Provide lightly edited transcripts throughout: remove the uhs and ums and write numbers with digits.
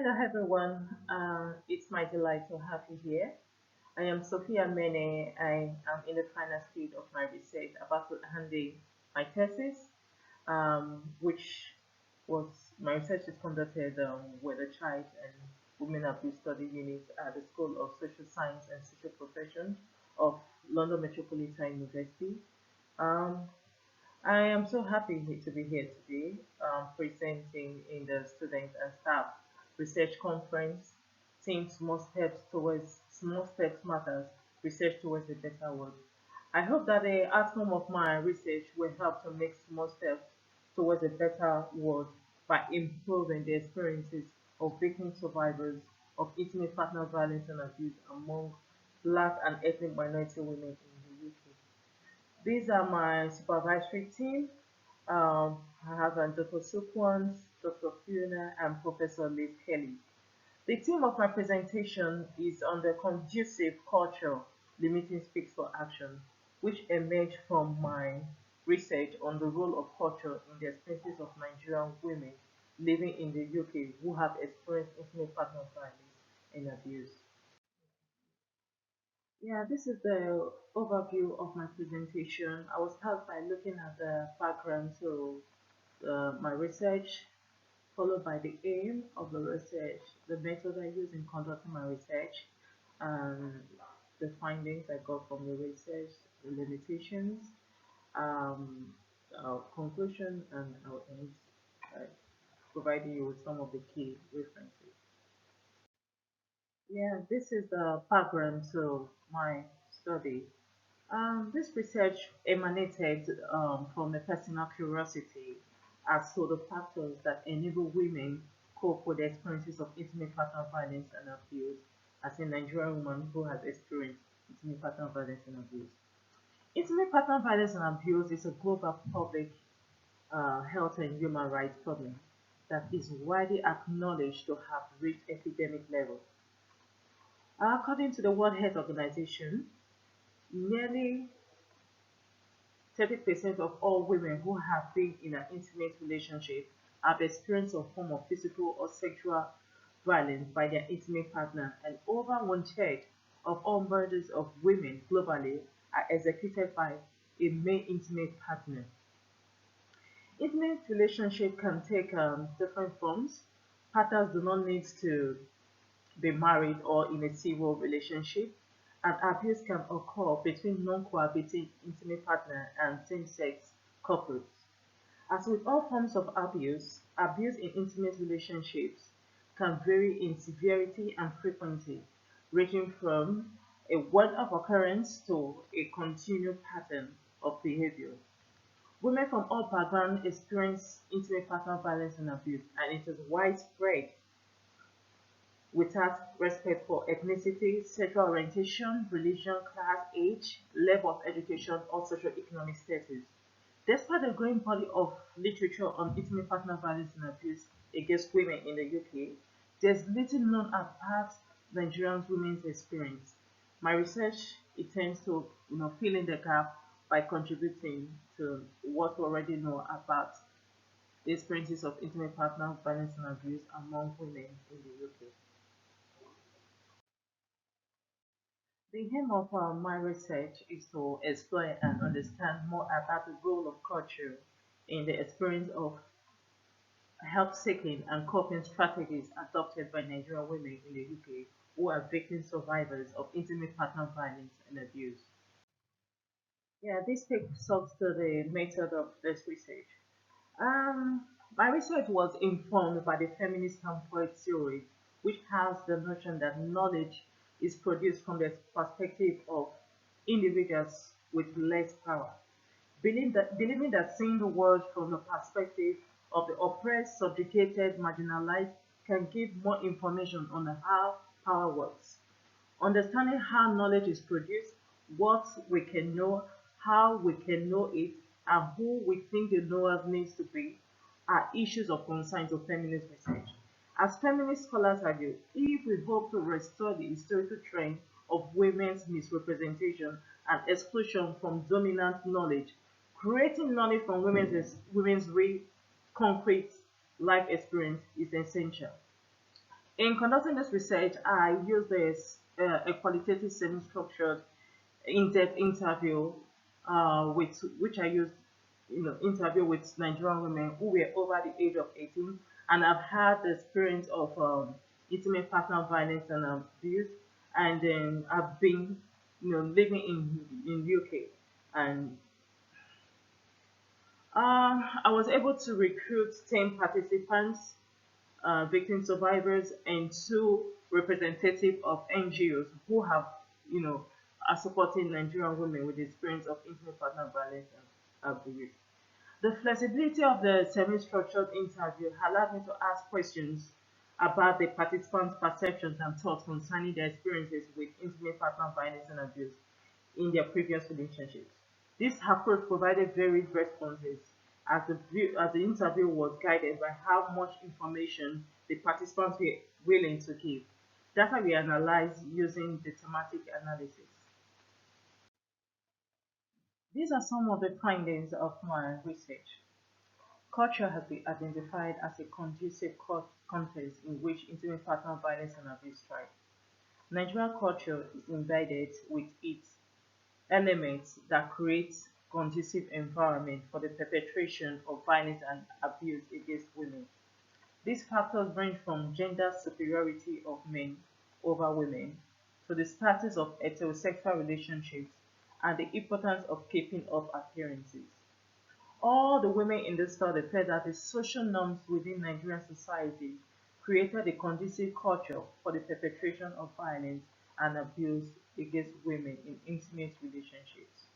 Hello everyone, it's my delight to have you here. I am Sophia Mene. I am in the final stage of my research about to hand in my thesis, which was my research is conducted with the Child and Women Abuse Study Unit at the School of Social Science and Social Profession of London Metropolitan University. Um, I am so happy to be here today, presenting in the Student and Staff Research Conference, Team Small Steps Matters, Research Towards a Better World. I hope that the outcome of my research will help to make small steps towards a better world by improving the experiences of victim survivors of intimate partner violence and abuse among Black and ethnic minority women in the UK. These are my supervisory team. I have Dr. Sukwans, Dr. Fiona, and Professor Liz Kelly. The theme of my presentation is on the conducive culture limiting speaks for action, which emerged from my research on the role of culture in the experiences of Nigerian women living in the UK who have experienced intimate partner violence and abuse. Yeah, this is the overview of my presentation. I will start by looking at the background, so my research, followed by the aim of the research, the method I use in conducting my research, and the findings I got from the research, the limitations, um, our conclusion, and our aims, uh, providing you with some of the key references. Yeah, this is the background to my study. This research emanated from a personal curiosity as to the factors that enable women cope with the experiences of intimate partner violence and abuse, as a Nigerian woman who has experienced intimate partner violence and abuse. Intimate partner violence and abuse is a global public health and human rights problem that is widely acknowledged to have reached epidemic level. According to the World Health Organization, nearly 30% of all women who have been in an intimate relationship have experienced a form of physical or sexual violence by their intimate partner, and over one third of all murders of women globally are executed by a male intimate partner. Intimate relationship can take different forms. Partners do not need to be married or in a civil relationship, and abuse can occur between non-cohabiting intimate partner and same-sex couples. As with all forms of abuse, abuse in intimate relationships can vary in severity and frequency, ranging from a one-off occurrence to a continued pattern of behavior. Women from all backgrounds experience intimate partner violence and abuse, and it is widespread without respect for ethnicity, sexual orientation, religion, class, age, level of education, or socioeconomic status. Despite the growing body of literature on intimate partner violence and abuse against women in the UK, there's little known about Nigerian women's experience. My research it tends to fill in the gap by contributing to what we already know about the experiences of intimate partner violence and abuse among women in the UK. The aim of my research is to explore and understand more about the role of culture in the experience of help seeking and coping strategies adopted by Nigerian women in the UK who are victim survivors of intimate partner violence and abuse. Yeah, this takes us to the method of this research. Um, my research was informed by the feminist standpoint theory, which has the notion that knowledge is produced from the perspective of individuals with less power, believing that seeing the world from the perspective of the oppressed, subjugated, marginalized can give more information on how power works. Understanding how knowledge is produced, what we can know, how we can know it, and who we think the knowers needs to be are issues of concern to feminist research. As feminist scholars argue, if we hope to restore the historical trend of women's misrepresentation and exclusion from dominant knowledge, creating knowledge from women's real concrete life experience is essential. In conducting this research, I used a qualitative semi-structured in-depth interview with which I used, interview with Nigerian women who were over the age of 18, and I've had the experience of intimate partner violence and abuse, and then I've been, living in UK, and I was able to recruit 10 participants, victim survivors, and two representative of NGOs who have, are supporting Nigerian women with the experience of intimate partner violence and abuse. The flexibility of the semi-structured interview allowed me to ask questions about the participants' perceptions and thoughts concerning their experiences with intimate partner violence and abuse in their previous relationships. This approach provided varied responses as the interview was guided by how much information the participants were willing to give. Data we analyzed using the thematic analysis. These are some of the findings of my research. Culture has been identified as a conducive context in which intimate partner violence and abuse thrive. Nigerian culture is embedded with its elements that create conducive environment for the perpetration of violence and abuse against women. These factors range from gender superiority of men over women to the status of heterosexual relationships and the importance of keeping up appearances. All the women in this study felt that the social norms within Nigerian society created a conducive culture for the perpetration of violence and abuse against women in intimate relationships.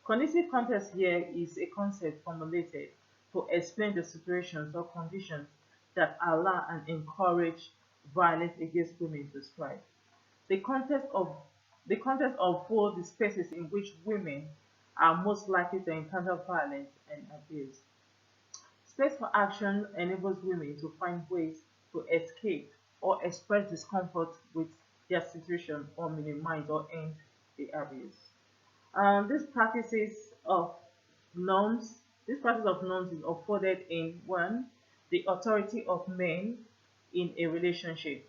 Conducive context here is a concept formulated to explain the situations or conditions that allow and encourage violence against women to thrive. The context of both the spaces in which women are most likely to encounter violence and abuse. Space for action enables women to find ways to escape or express discomfort with their situation or minimize or end the abuse. These practices of norms, this practice of norms is afforded in one, the authority of men in a relationship.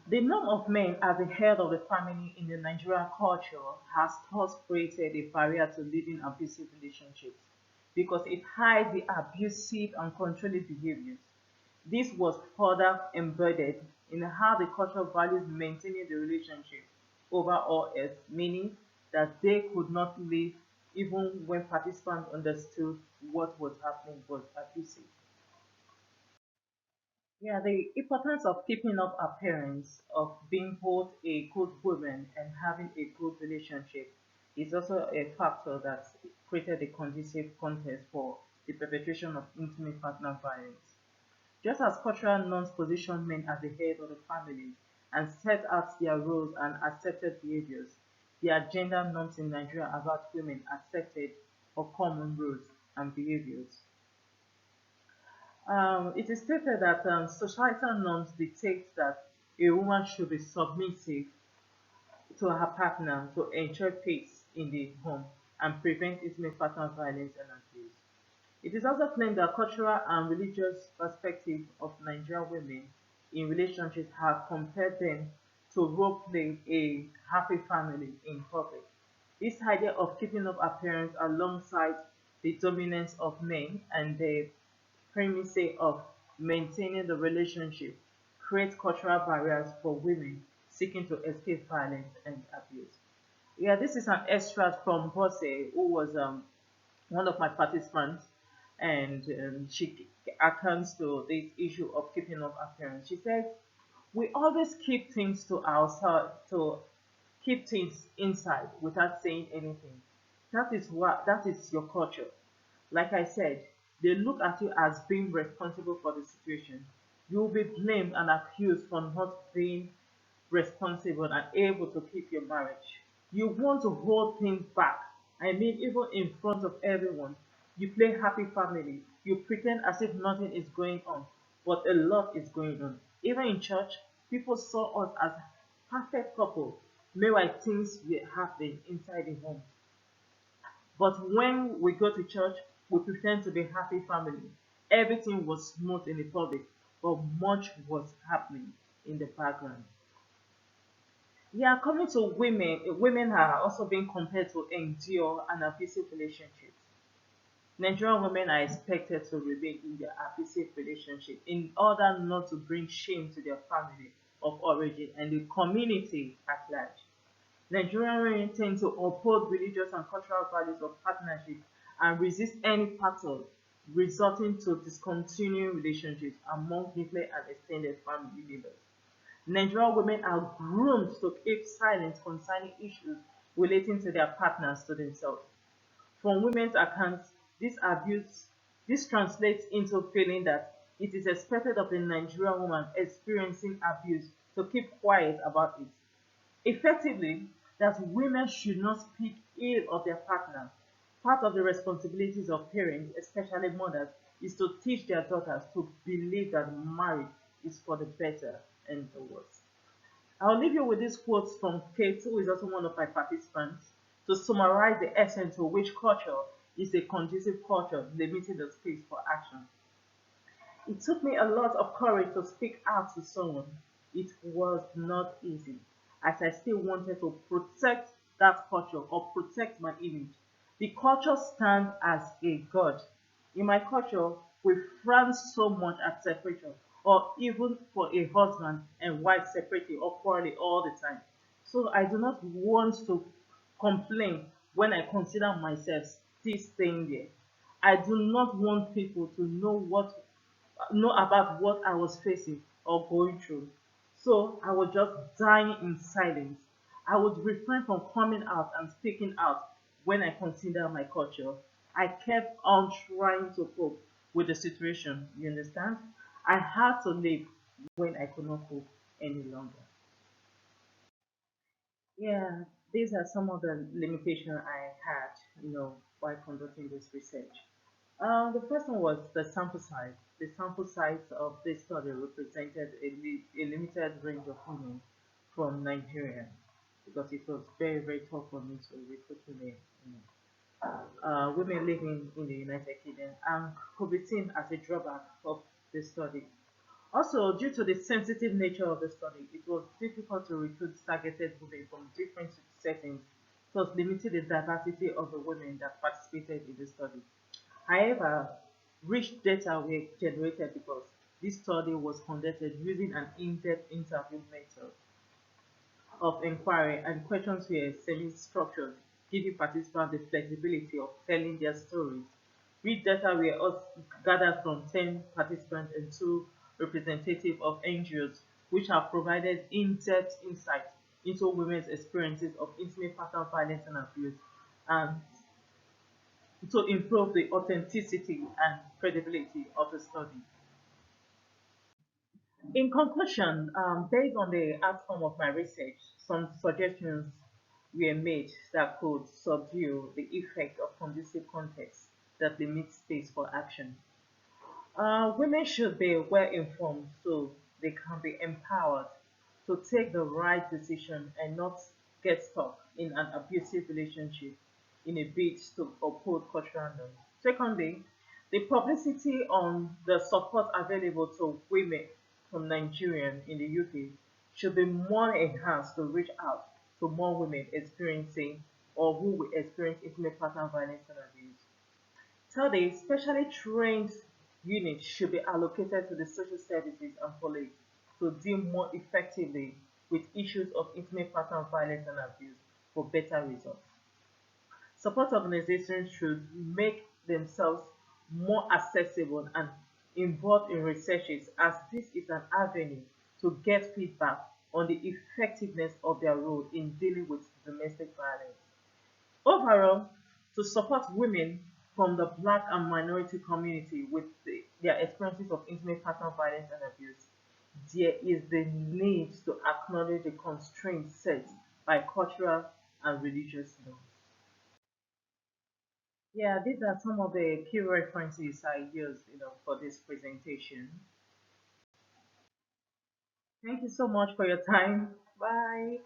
The norm of men as the head of the family in the Nigerian culture has thus created a barrier to living abusive relationships because it hides the abusive and controlling behaviors. This was further embedded in how the culture values maintaining the relationship over all else, meaning that they could not live even when participants understood what was happening was abusive. Yeah, the importance of keeping up appearance, of being both a good woman and having a good relationship is also a factor that created a conducive context for the perpetration of intimate partner violence. Just as cultural norms position men as the head of the family and set out their roles and accepted behaviors, there are gender norms in Nigeria about women accepted or common roles and behaviors. It is stated that societal norms dictate that a woman should be submissive to her partner to ensure peace in the home and prevent intimate partner violence and abuse. It is also claimed that cultural and religious perspective of Nigerian women in relationships have compelled them to role play a happy family in public. This idea of keeping up appearance alongside the dominance of men and the primacy of maintaining the relationship creates cultural barriers for women seeking to escape violence and abuse. Yeah, this is an extract from Bose, who was one of my participants, and she accounts to this issue of keeping up appearance. She said, "We always keep things to ourselves, to keep things inside without saying anything. That is your culture. Like I said, they look at you as being responsible for the situation. You will be blamed and accused for not being responsible and able to keep your marriage. You want to hold things back. I mean, even in front of everyone, you play happy family. You pretend as if nothing is going on, but a lot is going on. Even in church, people saw us as perfect couple. Meanwhile, things were happening inside the home. But when we go to church, we pretend to be happy family. Everything was smooth in the public, but much was happening in the background. Yeah, coming to women, women are also being compared to endure an abusive relationship. Nigerian women are expected to remain in their abusive relationship in order not to bring shame to their family of origin and the community at large. Nigerian women tend to uphold religious and cultural values of partnership and resist any pattern resulting to discontinuing relationships among nuclear and extended family members. Nigerian women are groomed to keep silent concerning issues relating to their partners to themselves. From women's accounts, this abuse this translates into feeling that it is expected of a Nigerian woman experiencing abuse to keep quiet about it. Effectively, that women should not speak ill of their partner. Part of the responsibilities of parents, especially mothers, is to teach their daughters to believe that marriage is for the better and the worse. I'll leave you with this quote from Kate, who is also one of my participants, to summarize the essence of which culture is a conducive culture limiting the space for action. It took me a lot of courage to speak out to someone. It was not easy, as I still wanted to protect that culture or protect my image. The culture stands as a god. In my culture, we frown so much at separation, or even for a husband and wife separating or quarreling all the time. So I do not want to complain when I consider myself still staying there. I do not want people to know about what I was facing or going through. So I was just dying in silence. I would refrain from coming out and speaking out when I consider my culture. I kept on trying to cope with the situation, you understand? I had to leave when I could not cope any longer. Yeah, these are some of the limitations I had, while conducting this research. The first one was the sample size. The sample size of this study represented a limited range of women from Nigeria because it was very, very tough for me to recruit women. Women living in the United Kingdom and could be seen as a drawback of the study. Also, due to the sensitive nature of the study, it was difficult to recruit targeted women from different settings, thus limiting the diversity of the women that participated in the study. However, rich data were generated because this study was conducted using an in-depth interview method of inquiry, and questions were semi-structured, giving participants the flexibility of telling their stories. Rich data were also gathered from 10 participants and 2 representatives of NGOs, which have provided in-depth insight into women's experiences of intimate partner violence and abuse, and to improve the authenticity and credibility of the study. In conclusion, based on the outcome of my research, some suggestions were made that could subdue the effect of conducive context that limits space for action. Women should be well informed so they can be empowered to take the right decision and not get stuck in an abusive relationship in a bid to uphold cultural norms. Secondly, the publicity on the support available to women from Nigerian in the UK should be more enhanced to reach out to more women experiencing or who will experience intimate partner violence and abuse. Thirdly, specially trained units should be allocated to the social services and police to deal more effectively with issues of intimate partner violence and abuse for better results. Support organizations should make themselves more accessible and involved in researches, as this is an avenue to get feedback on the effectiveness of their role in dealing with domestic violence. Overall, to support women from the Black and minority community with their experiences of intimate partner violence and abuse, there is the need to acknowledge the constraints set by cultural and religious norms. Yeah, these are some of the key references I used, for this presentation. Thank you so much for your time. Bye.